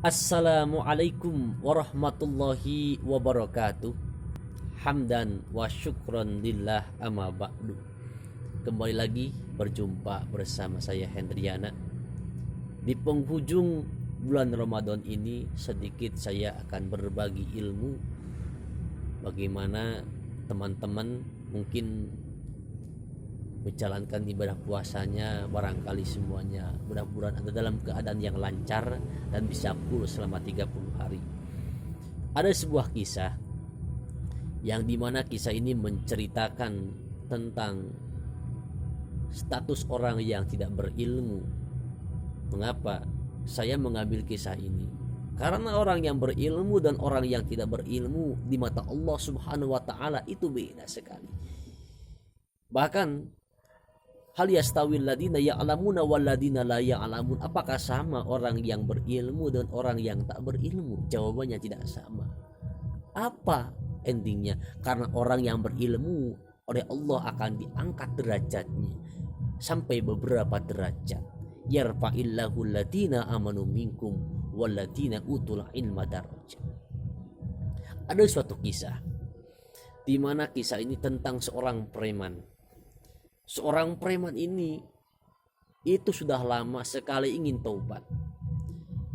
Assalamualaikum warahmatullahi wabarakatuh. Hamdan wa syukran lillah amma ba'du. Kembali lagi berjumpa bersama saya Hendriana. Di penghujung bulan Ramadan ini sedikit saya akan berbagi ilmu bagaimana teman-teman mungkin menjalankan ibadah puasanya. Barangkali semuanya mudah-mudahan ada dalam keadaan yang lancar dan bisa full selama 30 hari. Ada sebuah kisah yang dimana kisah ini menceritakan tentang status orang yang tidak berilmu. Mengapa saya mengambil kisah ini? Karena orang yang berilmu dan orang yang tidak berilmu di mata Allah Subhanahu wa taala itu beda sekali. Bahkan hal yastawil ladina ya'lamuna wal ladina la ya'lamun. Apakah sama orang yang berilmu dan orang yang tak berilmu? Jawabannya tidak sama. Apa endingnya? Karena orang yang berilmu oleh Allah akan diangkat derajatnya sampai beberapa derajat. Yarfa'illahu ladina amanu minkum wal ladina utul ilma darajat. Ada suatu kisah di mana kisah ini tentang seorang preman. Seorang preman ini itu sudah lama sekali ingin taubat.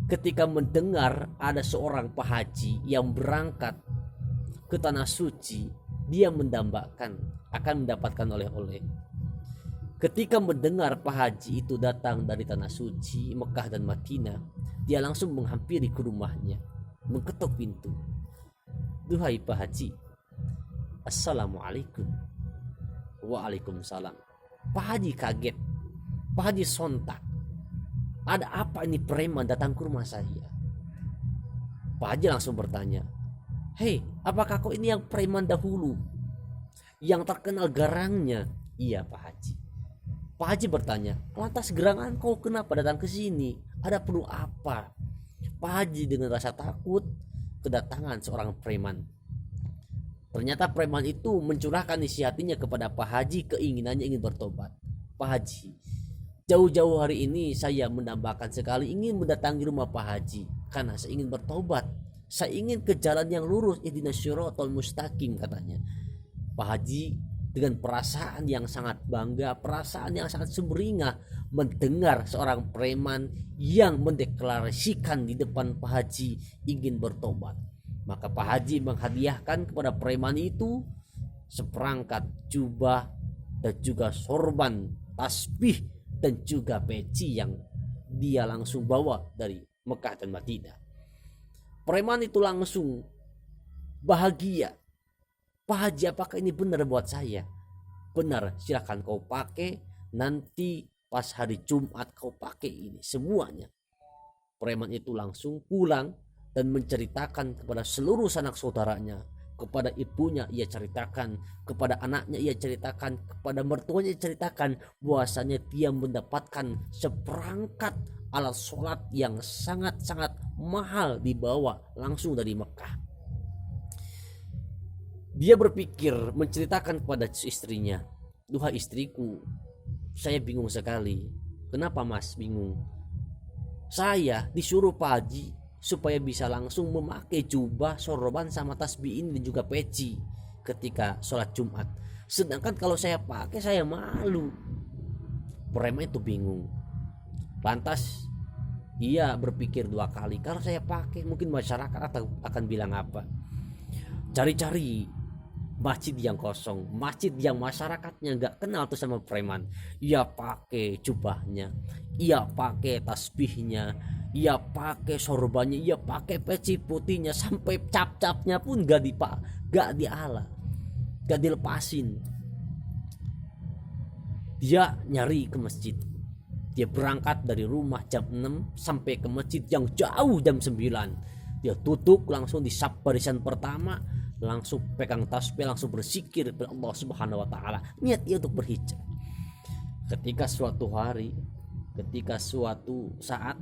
Ketika mendengar ada seorang pahaji yang berangkat ke tanah suci, dia mendambakan akan mendapatkan oleh-oleh. Ketika mendengar pahaji itu datang dari tanah suci Mekah dan Madinah, dia langsung menghampiri ke rumahnya, mengetuk pintu. Duhai pahaji, assalamualaikum. Waalaikumsalam. Pak Haji kaget. Pak Haji sontak. Ada apa ini preman datang ke rumah saya? Pak Haji langsung bertanya, hei, apakah kau ini yang preman dahulu yang terkenal garangnya? Iya Pak Haji. Pak Haji bertanya, lantas gerangan kau kenapa datang ke sini? Ada perlu apa? Pak Haji dengan rasa takut kedatangan seorang preman. Ternyata preman itu mencurahkan isi hatinya kepada Pak Haji, keinginannya ingin bertobat. Pak Haji, jauh-jauh hari ini saya mendambakan sekali ingin mendatangi rumah Pak Haji karena saya ingin bertobat. Saya ingin ke jalan yang lurus, ihdinas syiratal mustaqim, katanya. Pak Haji dengan perasaan yang sangat bangga, perasaan yang sangat sumringah mendengar seorang preman yang mendeklarasikan di depan Pak Haji ingin bertobat. Maka Pak Haji menghadiahkan kepada preman itu seperangkat jubah dan juga sorban, tasbih dan juga peci yang dia langsung bawa dari Mekah dan Madinah. Preman itu langsung bahagia. Pak Haji, apakah ini benar buat saya? Benar, silakan kau pakai, nanti pas hari Jumat kau pakai ini semuanya. Preman itu langsung pulang dan menceritakan kepada seluruh sanak saudaranya, kepada ibunya ia ceritakan, kepada anaknya ia ceritakan, kepada mertuanya ia ceritakan bahwasanya dia mendapatkan seperangkat alat sholat yang sangat-sangat mahal dibawa langsung dari Mekah. Dia berpikir menceritakan kepada istrinya, duhai istriku, saya bingung sekali. Kenapa mas bingung? Saya disuruh Pak Haji supaya bisa langsung memakai jubah, sorban sama tasbih ini dan juga peci ketika sholat Jumat. Sedangkan kalau saya pakai saya malu. Preman itu bingung. Lantas ia berpikir dua kali, kalau saya pakai mungkin masyarakat akan bilang apa? Cari-cari masjid yang kosong, masjid yang masyarakatnya nggak kenal tuh sama preman. Ia pakai jubahnya, ia pakai tasbihnya, ia pakai sorbannya, ia pakai peci putihnya, sampai cap-capnya pun gak diala, gak dilepasin. Dia nyari ke masjid. Dia berangkat dari rumah jam 6 sampai ke masjid yang jauh jam 9. Dia duduk langsung di saf barisan pertama, langsung pegang tasbih, langsung berzikir kepada Allah Subhanahu wa taala. Niat dia untuk berhijrah. Ketika suatu saat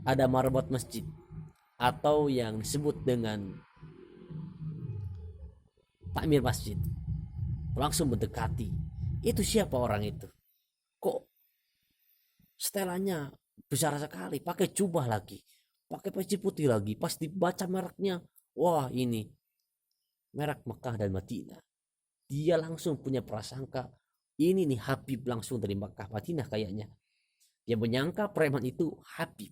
ada marbot masjid atau yang disebut dengan takmir masjid, langsung mendekati. Itu siapa orang itu? Kok setelannya besar sekali, pakai jubah lagi, pakai peci putih lagi. Pas dibaca mereknya, wah ini merek Mekah dan Madinah. Dia langsung punya prasangka, ini nih Habib langsung dari Mekah Madinah kayaknya. Dia menyangka preman itu Habib.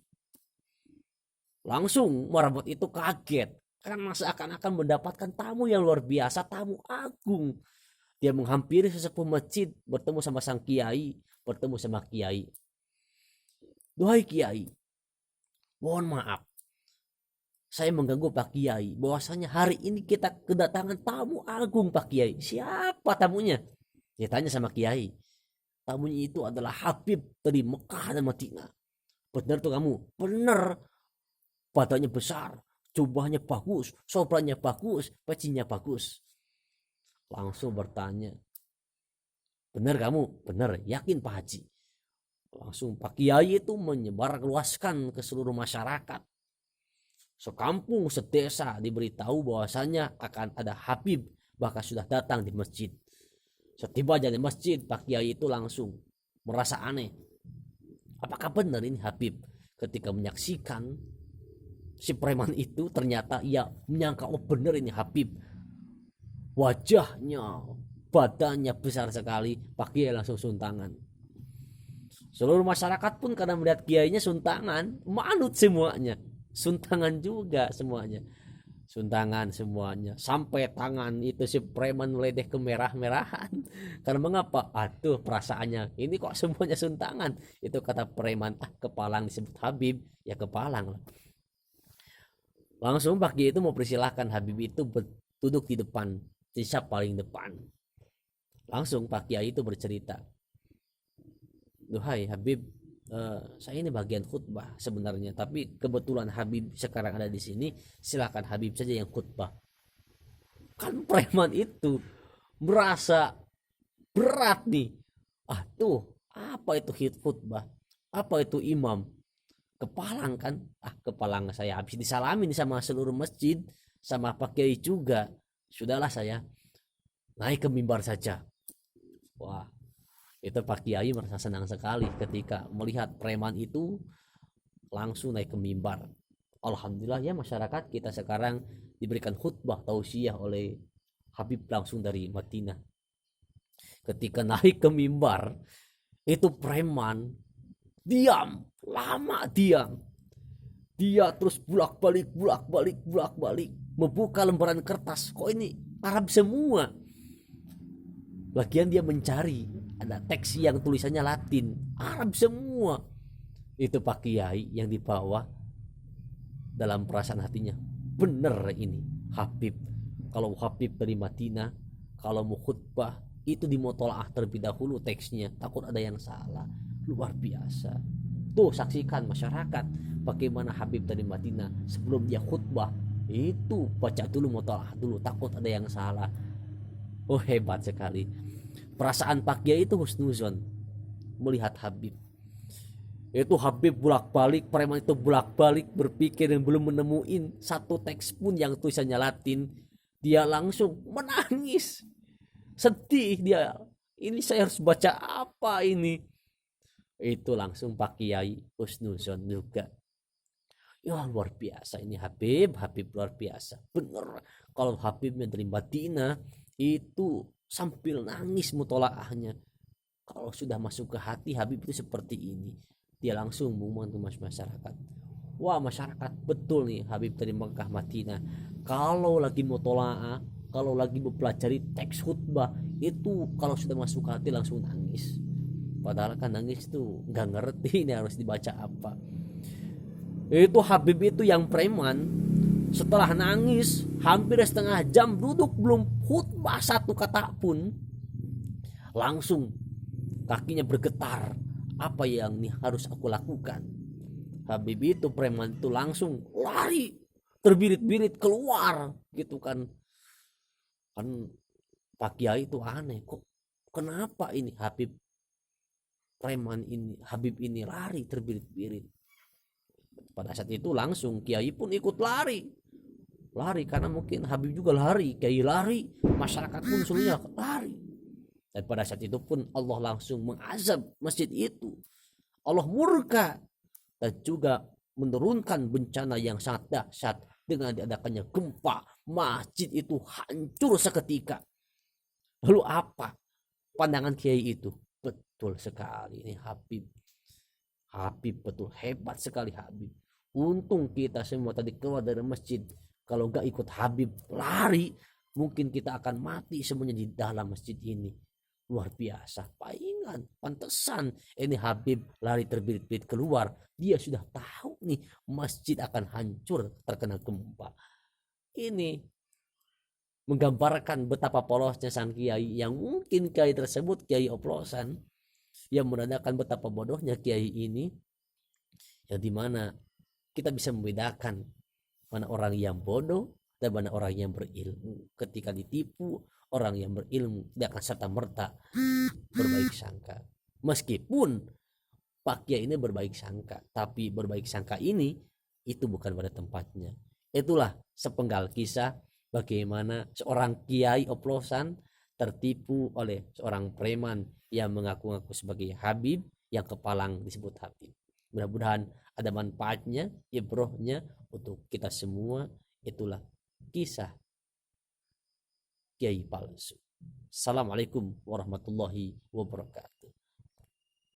Langsung marabot itu kaget, karena seakan-akan mendapatkan tamu yang luar biasa, tamu agung. Dia menghampiri sesepuh masjid, bertemu sama sang kiai, bertemu sama kiai. Duhai kiai, mohon maaf, saya mengganggu Pak Kiai. Bahwasanya hari ini kita kedatangan tamu agung Pak Kiai. Siapa tamunya? Dia tanya sama kiai. Tamunya itu adalah Habib dari Mekah dan Madinah. Benar tuh kamu? Benar. Badannya besar, jubahnya bagus, sobranya bagus, pecinya bagus. Langsung bertanya, benar kamu? Benar. Yakin Pak Haji? Langsung Pak Kiai itu menyebarluaskan ke seluruh masyarakat. Sekampung, sedesa diberitahu bahwasanya akan ada Habib, bahkan sudah datang di masjid. Setibanya di masjid, Pak Kiai itu langsung merasa aneh. Apakah benar ini Habib? Ketika menyaksikan si preman itu, ternyata ia menyangka, oh benar ini Habib. Wajahnya, badannya besar sekali. Pak Kiai langsung suntangan. Seluruh masyarakat pun karena melihat kiainya suntangan, manut semuanya. Suntangan juga semuanya. Suntangan semuanya. Sampai tangan itu si preman meledeh ke merah-merahan. Karena mengapa? Aduh, perasaannya ini kok semuanya suntangan. Itu kata preman, kepalang disebut Habib, ya kepalang lah. Langsung Pak Kiai itu mau persilahkan Habib itu duduk di depan, di saf paling depan. Langsung Pak Kiai itu bercerita, duhai Habib, saya ini bagian khutbah sebenarnya, tapi kebetulan Habib sekarang ada di sini, silakan Habib saja yang khutbah. Kan preman itu merasa berat nih. Tuh, apa itu khutbah? Apa itu imam? Kepalang kan? Kepalang saya habis disalamin sama seluruh masjid, sama Pak Kiai juga. Sudahlah saya naik ke mimbar saja. Wah, itu Pak Kiai merasa senang sekali ketika melihat preman itu langsung naik ke mimbar. Alhamdulillah ya, masyarakat kita sekarang diberikan khutbah tausiah oleh Habib langsung dari Madinah. Ketika naik ke mimbar, itu preman diam, lama diam. Dia terus bolak-balik membuka lembaran kertas. Kok ini Arab semua? Lagian dia mencari, ada teks yang tulisannya Latin, Arab semua. Itu Pak Kiai yang dibawa dalam perasaan hatinya, bener ini Habib. Kalau Habib dari Madinah, kalau mau khutbah itu dimutolaah terlebih dahulu teksnya, takut ada yang salah. Luar biasa. Tuh saksikan masyarakat bagaimana Habib dari Madinah sebelum dia khutbah itu baca dulu, mutolaah dulu, takut ada yang salah. Oh, hebat sekali. Perasaan Pak Kiai itu husnuzon melihat Habib. Itu Habib bolak-balik, preman itu bolak-balik berpikir dan belum menemuin satu teks pun yang tulisannya Latin. Dia langsung menangis. Sedih dia. Ini saya harus baca apa ini? Itu langsung Pak Kiai husnuzon juga. Ya luar biasa ini Habib luar biasa. Bener, kalau Habibnya dari Madinah itu sambil nangis mutolaahnya. Kalau sudah masuk ke hati Habib itu seperti ini. Dia langsung membantu masyarakat. Wah, masyarakat betul nih Habib dari Mekah Madinah. Kalau lagi mutolaah, kalau lagi mempelajari teks khutbah, itu kalau sudah masuk ke hati langsung nangis. Padahal kan nangis itu nggak ngerti ini harus dibaca apa. Itu Habib itu yang preman, setelah nangis hampir setengah jam duduk belum khutbah satu kata pun, langsung kakinya bergetar. Apa yang nih harus aku lakukan? Habib itu preman itu langsung lari terbirit-birit keluar gitu kan. Kan Pak Kiai itu aneh, kok kenapa ini Habib preman ini, Habib ini lari terbirit-birit. Pada saat itu langsung Kiai pun ikut lari karena mungkin Habib juga lari, Kiai lari, masyarakat pun seluruhnya lari. Dan pada saat itu pun Allah langsung mengazab masjid itu. Allah murka dan juga menurunkan bencana yang sangat dahsyat dengan diadakannya gempa, masjid itu hancur seketika. Lalu apa pandangan kiai itu? Betul sekali, ini Habib betul, hebat sekali Habib. Untung kita semua tadi keluar dari masjid. Kalau nggak ikut Habib lari, mungkin kita akan mati semuanya di dalam masjid ini. Luar biasa, palingan, pantesan ini Habib lari terbirit-birit keluar. Dia sudah tahu nih masjid akan hancur terkena gempa. Ini menggambarkan betapa polosnya sang kiai, yang mungkin kiai tersebut kiai oplosan, yang menandakan betapa bodohnya kiai ini, yang dimana kita bisa membedakan mana orang yang bodoh dan mana orang yang berilmu. Ketika ditipu, orang yang berilmu tidak akan serta merta berbaik sangka. Meskipun Pak Kiai ini berbaik sangka, tapi berbaik sangka ini itu bukan pada tempatnya. Itulah sepenggal kisah bagaimana seorang kiai oplosan tertipu oleh seorang preman yang mengaku-ngaku sebagai Habib, yang kepalang disebut Habib. Mudah-mudahan ada manfaatnya, ibrohnya untuk kita semua. Itulah kisah kiai palsu. Assalamualaikum warahmatullahi wabarakatuh.